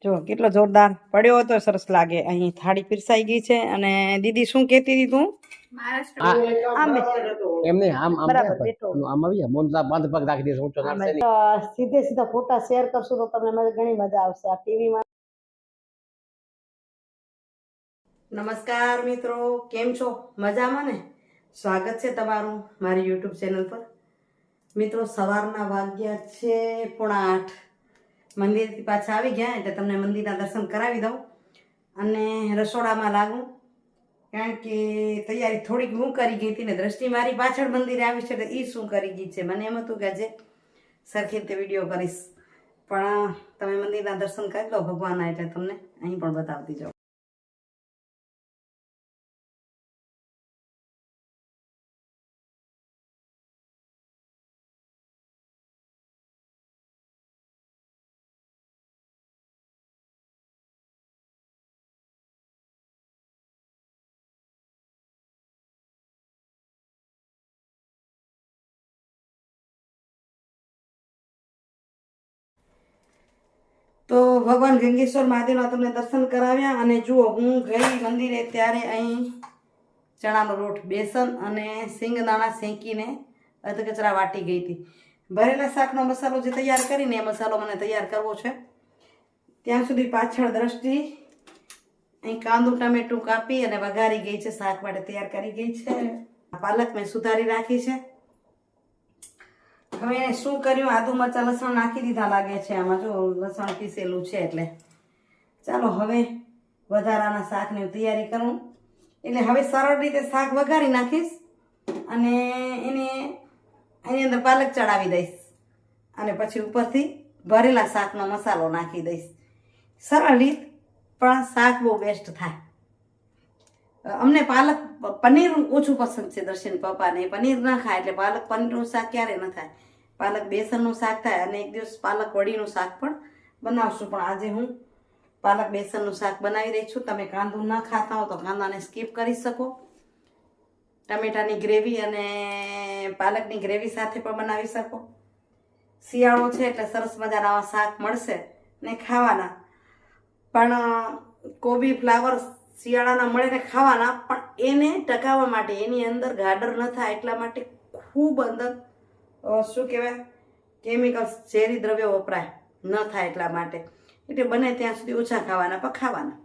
જો કેટલો જોરદાર પડ્યો તો સરસ લાગે. અહીં થાળી પીરસાઈ ગઈ છે. અને દીદી શું કહેતી હતી તું? એમને આમ આમ બરાબર બેઠો. આમ આવી મોનતા બંધ પગ રાખી દેજો ઊંચો નાખશે નહીં. સીધે સીધા ફોટા શેર કરશું તો તમને ઘણી મજા આવશે આ ટીવીમાં. નમસ્કાર મિત્રો, કેમ છો? મજામાં ને? સ્વાગત છે તમારું મારી યુટ્યુબ ચેનલ પર. મિત્રો સવારના વાગ્યા છે 7:30. મંદિરથી પાછા આવી ગયા એટલે તમને મંદિરના દર્શન કરાવી દઉં અને રસોડામાં લાગું, કારણ કે તૈયારી થોડીક હું કરી ગઈ હતી ને દ્રષ્ટિ મારી પાછળ મંદિરે આવી છે એટલે એ શું કરી ગઈ છે. મને એમ હતું કે આજે સરખી રીતે વિડીયો કરીશ, પણ તમે મંદિરના દર્શન કરી લો ભગવાનના, એટલે તમને અહીં પણ બતાવતી જાઉં. તો ભગવાન ગંગેશ્વર મહાદેવના તમને દર્શન કરાવ્યા. અને જુઓ, હું ગઈ મંદિરે ત્યારે અહીં ચણાનો લોટ, બેસન અને સિંગદાણા શેકીને અધકચરા વાટી ગઈ હતી. ભરેલા શાકનો મસાલો જે તૈયાર કરીને એ મસાલો મને તૈયાર કરવો છે. ત્યાં સુધી પાછળ દ્રષ્ટિ અહીં કાંદું ટામેટું કાપી અને વઘારી ગઈ છે, શાક માટે તૈયાર કરી ગઈ છે. પાલક મેં સુધારી રાખી છે. હવે એને શું કર્યું, આદુ મરચાં લસણ નાખી દીધા લાગે છે આમાં. જો લસણ પીસેલું છે એટલે ચાલો હવે વધારાના શાકની તૈયારી કરું. એટલે હવે સરળ રીતે શાક વઘારી નાખીશ અને એની અંદર પાલક ચડાવી દઈશ અને પછી ઉપરથી ભરેલા શાકનો મસાલો નાખી દઈશ. સરળ રીત, પણ શાક બહુ બેસ્ટ થાય. અમને પાલક પનીર ઓછું પસંદ છે. દર્શન પપ્પાને પનીર ના ખાય એટલે પાલક પનીરનું શાક ક્યારે ન થાય. પાલક બેસનનું શાક થાય અને એક દિવસ પાલક વડીનું શાક પણ બનાવશું. પણ આજે હું પાલક બેસનનું શાક બનાવી રહી છું. તમે કાંદું ન ખાતા હો તો કાંદાને સ્કીપ કરી શકો. ટમેટાની ગ્રેવી અને પાલકની ગ્રેવી સાથે પણ બનાવી શકો. શિયાળો છે એટલે સરસ મજાના આવા શાક મળશે ને ખાવાના. પણ કોબી ફ્લાવર શિયાળાના મળે ને ખાવાના, પણ એને ટકાવવા માટે એની અંદર ગાડર ન થાય એટલા માટે ખૂબ અંદર શું કહેવાય, કેમિકલ્સ, ઝેરી દ્રવ્યો વપરાય ન થાય એટલા માટે. એટલે બને ત્યાં સુધી ઓછા ખાવાના, પણ ખાવાના.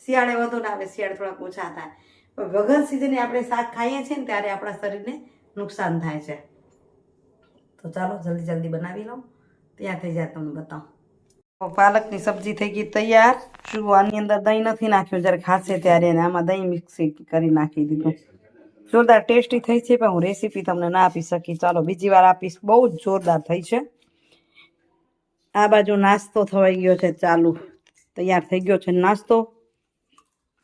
શિયાળે વધુ ના આવે, શિયાળે થોડાક ઓછા થાય. પણ વગર સિઝને આપણે શાક ખાઈએ છીએ ને ત્યારે આપણા શરીરને નુકસાન થાય છે. તો ચાલો જલ્દી જલ્દી બનાવી લઉં, ત્યાં થઈ જાય તમને બતાવું. પાલકની સબ્જી થઈ ગઈ તૈયાર. જુઓ, આની અંદર દહીં નથી નાખ્યું, જ્યારે ખાશે ત્યારે એને આમાં દહીં મિક્સી કરી નાખી દીધું. જોરદાર ટેસ્ટી થઈ છે, પણ હું રેસીપી તમને ના આપી શકી. ચાલો બીજી વાર આપીશ. બહુ જ જોરદાર થઈ છે. આ બાજુ નાસ્તો થવાઈ ગયો છે ચાલુ, તૈયાર થઈ ગયો છે નાસ્તો.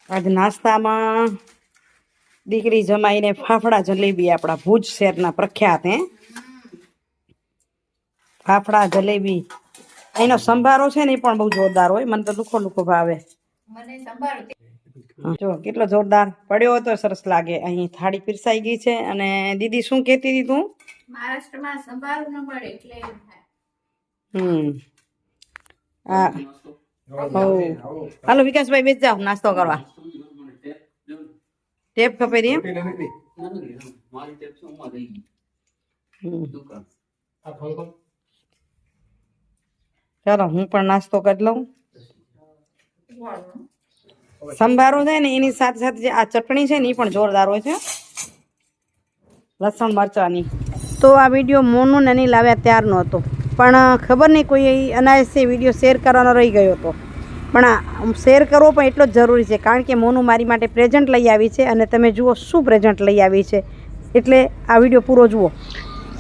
આજે નાસ્તામાં દીકરી જમાઈને ફાફડા જલેબી, આપણા ભુજ શહેરના પ્રખ્યાત ફાફડા જલેબી. એનો સંભારો છે ને એ પણ બહુ જોરદાર હોય. મને તો લુખો લુખો ભાવે. જો કેટલો જોરદાર પડ્યો તો સરસ લાગે. અહીં થાળી પીરસાઈ ગઈ છે. અને દીદી શું કહેતી હતી તું? મહારાષ્ટ્રમાં સંભાર ન મળે એટલે હાલો વિકાસભાઈ, બેસી જાઓ નાસ્તો કરવા. ટેપ ખપે રહી ચાલો હું પણ નાસ્તો કરી લઉં. સંભારો છે ને એની સાથે સાથે જે આ ચટણી છે ને એ પણ જોરદાર હોય છે, લસણ મરચાંની. તો આ વિડીયો મોનું ને નહીં લાવ્યા ત્યારનો હતો, પણ ખબર નહીં કોઈ અનાયસે વિડીયો શેર કરવાનો રહી ગયો હતો. પણ આ શેર કરવો પણ એટલો જ જરૂરી છે, કારણ કે મોનું મારી માટે પ્રેઝન્ટ લઈ આવી છે અને તમે જુઓ શું પ્રેઝન્ટ લઈ આવી છે. એટલે આ વિડીયો પૂરો જુઓ.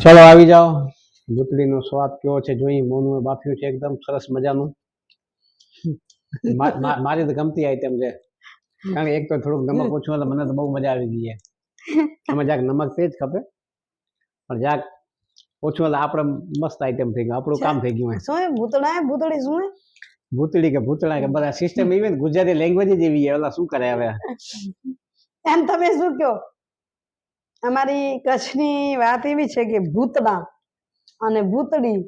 ચલો આવી જાઓ. ગુટડીનો સ્વાદ કેવો છે જોઈ. મોનું બાફ્યું છે એકદમ સરસ મજાનું. મારી તો ગમતી આઈટમ છે, કારણ કે એક તો થોડુંક નમક ઓછું એટલે મને તો બહુ મજા આવી ગઈ છે. અમે જ્યાંક નમક તેજ ખપે, પણ જ્યાંક ઓછું એટલે આપણે મસ્ત આઈટમ થઈ ગયું, આપણું કામ થઈ ગયું. શું ભૂતળા ભૂતળી શું ભૂતળી કે ભૂતળા કે બધા સિસ્ટમ એવી ને, ગુજરાતી લેંગ્વેજ જ એવી. ઓલા શું કરે હવે એમ તમે શું કહો? અમારી કચ્છની વાત એવી છે કે ભૂતડા અને ભૂતડી.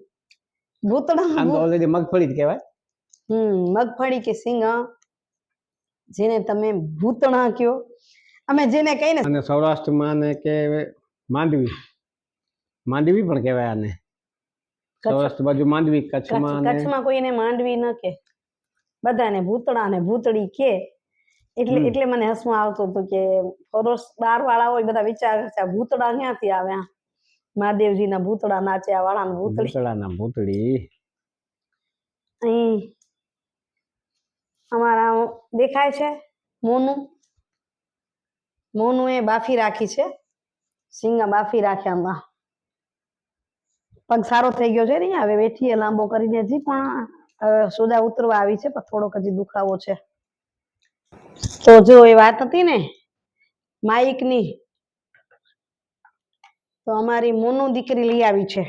ભૂતડા આમ તો ઓલરેડી મગફળી જ કહેવાય. મગફળી કે સિંગ, જેને તમે ભૂતણા કયો, અમે જેને કહીને અને સૌરાષ્ટ્રમાં ને કે માંડવી, માંડવી પણ કહેવાય આને. સૌરાષ્ટ્ર બાજુ માંડવી, કચ્છમાં ને કચ્છમાં કોઈ એને માંડવી ન કે, બધાને ભૂતણા ને ભૂતળી કે. એટલે મને હસવું આવતું હતું કે ફરોશ બાર વાળા હોય બધા વિચાર કરશે આ ભૂતડા ક્યાંથી આવ્યા, મહાદેવજીના ભૂતડા નાચ્યા વાળા ને ભૂતળી. ભૂતળાના ભૂતળી. અહીં અમારા દેખાય છે મોનું એ બાફી રાખી છે, સિંગા બાફી રાખ્યા આમાં. પગ સારો થઈ ગયો છે ને, હવે વેઠીએ લાંબો કરીને, હજી પણ સોદા ઉતરવા આવી છે, પણ થોડોક હજી દુખાવો છે. તો જો એ વાત હતી ને માઇકની, તો અમારી મોનું દીકરી લઈ આવી છે.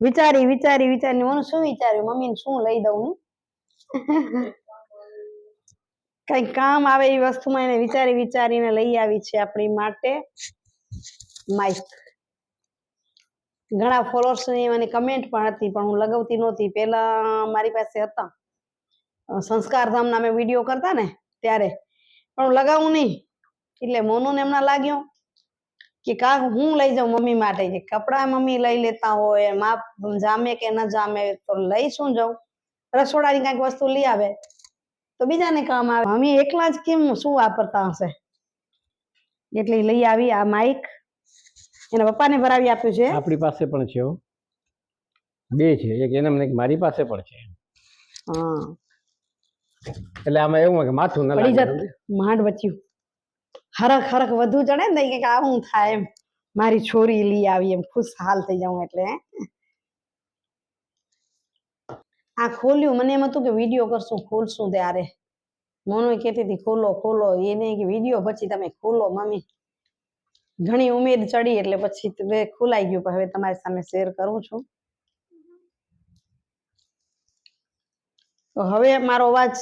વિચારી મોનું શું વિચાર્યું, મમ્મીને શું લઈ દઉં હું કઈ કામ આવે એ વસ્તુમાં એને વિચારીને લઈ આવી છે આપણી માટે માઇક. ઘણા ફોલોઅર્સ ની મને કમેન્ટ પણ હતી, પણ હું લગાવતી નહોતી. પેલા મારી પાસે હતા, સંસ્કાર ધામના અમે વિડીયો કરતા ને ત્યારે, પણ હું લગાવું નહીં. એટલે મોનુને એમના લાગ્યો કે કા હું લઈ જાઉં મમ્મી માટે, કે કપડાં મમ્મી લઈ લેતા હોય, માપ જામે કે ન જામે તો લઈ શું જાઉં, રસોડાની કાંઈક વસ્તુ લઈ આવે તો બીજાને કામ આવે, મમ્મી એકલા જ કેમ શું વાપરતા હશે. એટલે લઈ આવી આ માઇક, એના પપ્પાને ભરાવી આપ્યું છે. આપણી પાસે પણ છે, બે છે, એક એના મને એક મારી પાસે પણ છે. હા, એટલે આમાં એવું કે માથું ન પડી લાગે. જત માંડ બચ્યું, હરખ વધુ ચડે ને કે આ હું થાય એમ, મારી છોરી લઈ આવી એમ ખુશહાલ થઈ જાઉં. એટલે આ ખોલ્યું, મને એમ હતું કે વિડીયો કરશું, ખોલશું ત્યારે મોનું કહેતી હતી ખોલો, એને કે વિડીયો પછી તમે ખોલો મમ્મી. ઘણી ઉમેદ ચડી એટલે પછી ખોલાઈ ગયું, પણ હવે તમારી સામે શેર કરું છું. તો હવે મારો અવાજ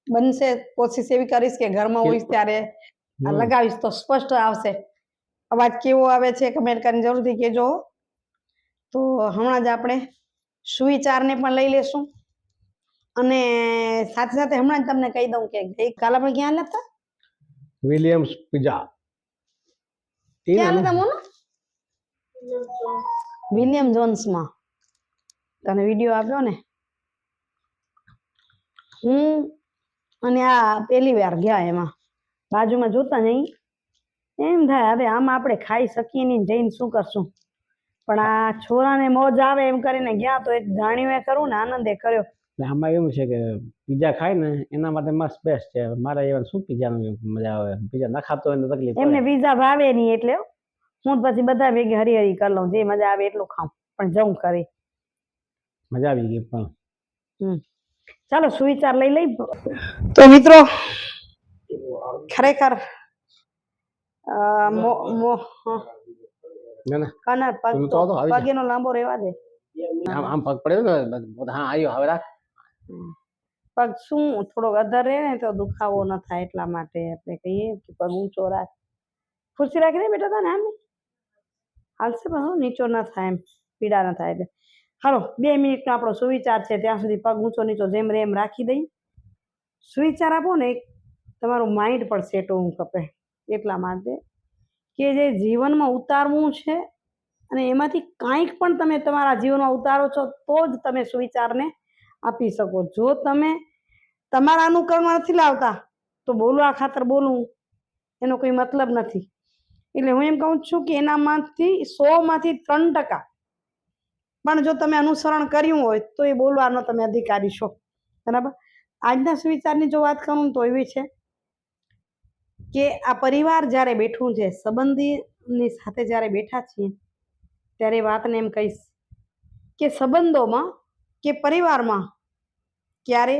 બનશે, કોશિશ એવી કરીશ કે ઘરમાં હોઈશ ત્યારે આ લગાવીશ તો સ્પષ્ટ આવશે. અવાજ કેવો આવે છે કમેન્ટ કરીને જરૂરથી કહેજો. તો હમણાં જ આપણે સુવિચારને પણ લઈ લેશું, અને સાથે સાથે હમણાં જ તમને કહી દઉં કે ગઈકાલે આપણે ક્યાં લેતા, વિલિયમ્સ પિઝા. ક્યાં લેતા મોનો, વિલિયમ જોન્સમાં. તને વિડીયો આપ્યો ને, હું અને આ પહેલી વાર ગયા, એમાં બાજુમાં જોતા નહીં એમ થાય હવે આમાં આપણે ખાઈ શકીએ નહીં, જઈને શું કરશું, પણ આ છોરાને મોજ આવે એમ કરીને ગયા. તો એક જાણ્યું એ ખરું ને આનંદ એ કર્યો. આમાં એવું છે કે પીઝા ખાય ને એના માટે મસ્ત બેસ્ટ છે. મારે એવા શું પીઝાનું મજા આવે, પીઝા ના ખાતો હોય તો તકલીફ. એમને પીઝા ભાવે નહીં, એટલે હું પછી બધા ભેગી હરી કરી લઉં, જે મજા આવે એટલું ખાઉં, પણ જવું કરી મજા આવી ગઈ. પણ ચાલો સુવિચાર લઈ. તો મિત્રો ખરેખર પગ એનો લાંબો રહેવા દે, આમ પગ પડ્યો ને. હા આવ્યો, હવે રાખ. પગ શું થોડોક અધર રહે ને તો દુખાવો ન થાય, એટલા માટે આપણે કહીએ કે પગ ઊંચો રાખ. ખુરશી રાખી દે બેટા, તને આમ હાલશે પણ નીચો ન થાય, એમ પીડા ન થાય. એટલે હાલો 2 મિનિટનો આપણો સુવિચાર છે, ત્યાં સુધી પગ ઊંચો નીચો જેમ રે એમ રાખી દઈ. સુવિચાર આપો ને તમારું માઇન્ડ પણ સેટ હોવું ખપે, એટલા માટે કે જે જીવનમાં ઉતારવું છે અને એમાંથી કાંઈક પણ તમે તમારા જીવનમાં ઉતારો છો તો જ તમે સુવિચારને આપી શકો. જો તમે તમારા અનુકરણમાં નથી લાવતા તો બોલવા ખાતર બોલવું એનો કોઈ મતલબ નથી. એટલે હું એમ કહું છું કે એનામાંથી 100માંથી 3% પણ જો તમે અનુસરણ કર્યું હોય તો એ બોલવાનો તમે અધિકારી છો, બરાબર. આજના સુવિચારની જો વાત કરું તો એવી છે કે આ પરિવાર જ્યારે બેઠું છે, સંબંધીની સાથે જ્યારે બેઠા છીએ ત્યારે વાતને એમ કહીશ કે સંબંધોમાં કે પરિવારમાં ક્યારે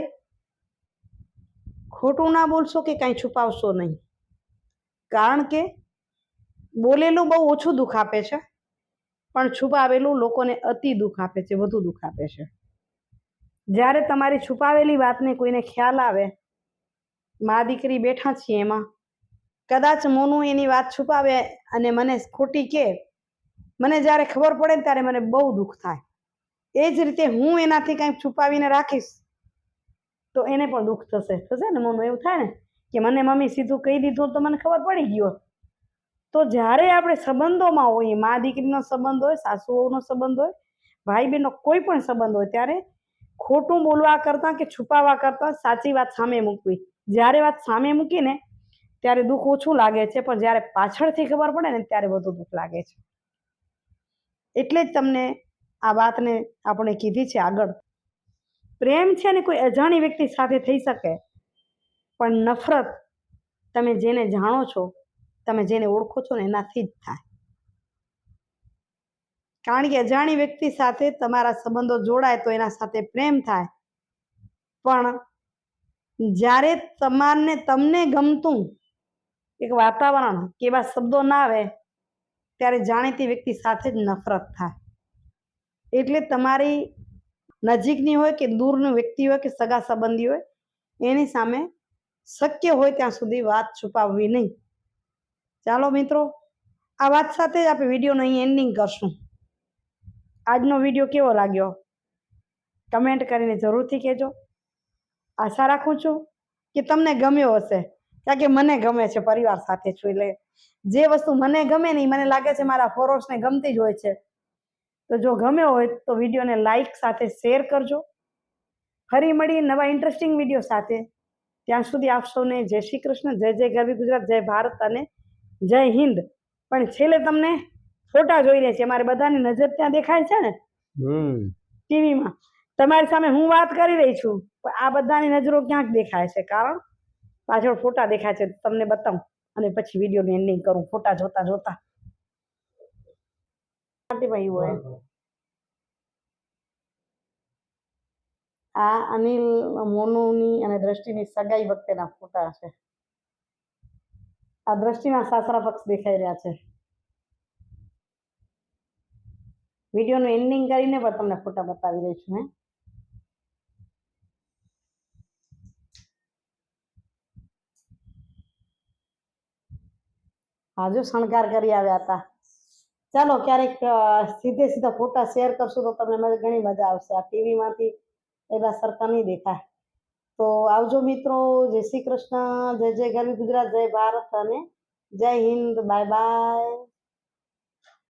ખોટું ના બોલશો કે કાંઈ છુપાવશો નહીં, કારણ કે બોલેલું બહુ ઓછું દુઃખ આપે છે, પણ છુપાવેલું લોકોને અતિ દુઃખ આપે છે, વધુ દુઃખ આપે છે. જ્યારે તમારી છુપાવેલી વાતને કોઈને ખ્યાલ આવે, મા દીકરી બેઠા છીએ એમાં, કદાચ મોનું એની વાત છુપાવે અને મને ખોટી કે મને જ્યારે ખબર પડે ને ત્યારે મને બહુ દુઃખ થાય. એ જ રીતે હું એનાથી કંઈક છુપાવીને રાખીશ તો એને પણ દુઃખ થશે ને મમ્મી, એવું થાય ને કે મને મમ્મી સીધું કહી દીધું તો મને ખબર પડી ગયો. તો જ્યારે આપણે સંબંધોમાં હોઈએ, મા દીકરીનો સંબંધ હોય, સાસુઓનો સંબંધ હોય, ભાઈ બહેનનો કોઈ પણ સંબંધ હોય, ત્યારે ખોટું બોલવા કરતાં કે છુપાવવા કરતાં સાચી વાત સામે મૂકવી. જ્યારે વાત સામે મૂકીને ત્યારે દુઃખ ઓછું લાગે છે, પણ જ્યારે પાછળથી ખબર પડે ને ત્યારે વધુ દુઃખ લાગે છે. એટલે જ તમને આ વાતને આપણે કીધી છે આગળ. પ્રેમ છે ને કોઈ અજાણી વ્યક્તિ સાથે થઈ શકે, પણ નફરત તમે જેને જાણો છો, તમે જેને ઓળખો છો ને એનાથી જ થાય. કારણ કે અજાણી વ્યક્તિ સાથે તમારા સંબંધો જોડાય તો એના સાથે પ્રેમ થાય, પણ જ્યારે તમને ગમતું એક વાતાવરણ કે એવા શબ્દો ના આવે ત્યારે જાણીતી વ્યક્તિ સાથે જ નફરત થાય. એટલે તમારી નજીકની હોય કે દૂરનું વ્યક્તિ હોય કે સગા સંબંધી હોય, એની સામે શક્ય હોય ત્યાં સુધી વાત છુપાવવી નહીં. ચાલો મિત્રો, આ વાત સાથે જ આપણે વિડીયોનો અહીં એન્ડિંગ કરશું. આજનો વિડીયો કેવો લાગ્યો કમેન્ટ કરીને જરૂરથી કહેજો. આશા રાખું છું કે તમને ગમ્યો હશે, કારણ કે મને ગમે છે, પરિવાર સાથે છું એટલે જે વસ્તુ મને ગમે ને મને લાગે છે મારા ફોલોઅર્સને ગમતી જ હોય છે. તો જો ગમ્યો હોય તો વિડીયોને લાઈક સાથે શેર કરજો. ફરી મળી નવા ઇન્ટરેસ્ટિંગ વિડીયો સાથે. ત્યાં સુધી આપ સૌને જય શ્રી કૃષ્ણ, જય જય ગરવી ગુજરાત, જય ભારત અને જય હિન્દ. પણ છેલ્લે તમને ફોટા જોઈ રહ્યા છે, અમારે બધાની નજર ત્યાં દેખાય છે ને ટીવીમાં, તમારી સામે હું વાત કરી રહી છું, પણ આ બધાની નજરો ક્યાંક દેખાય છે, કારણ પાછળ ફોટા દેખાય છે. તમને બતાવું અને પછી વિડીયોની એન્ડિંગ કરું ફોટા જોતા જોતા. ભાઈ હોય આ અનિલ, મોનુની અને દ્રષ્ટિની સગાઈ વખતેના ફોટા છે. આ દ્રષ્ટિના સાસરા પક્ષ દેખાઈ રહ્યા છે. વિડીયોનું એન્ડિંગ કરીને પણ તમને ફોટા બતાવી રહી છું. હાજો શણગાર કરી આવ્યા હતા. ચાલો ક્યારેક સીધા ફોટા શેર કરશું તો તમને ઘણી મજા આવશે. આ ટીવીમાંથી એવા સરખા નહીં દેખાય. તો આવજો મિત્રો. જય શ્રી કૃષ્ણ, જય જય ગરવી ગુજરાત, જય ભારત અને જય હિન્દ. Bye bye.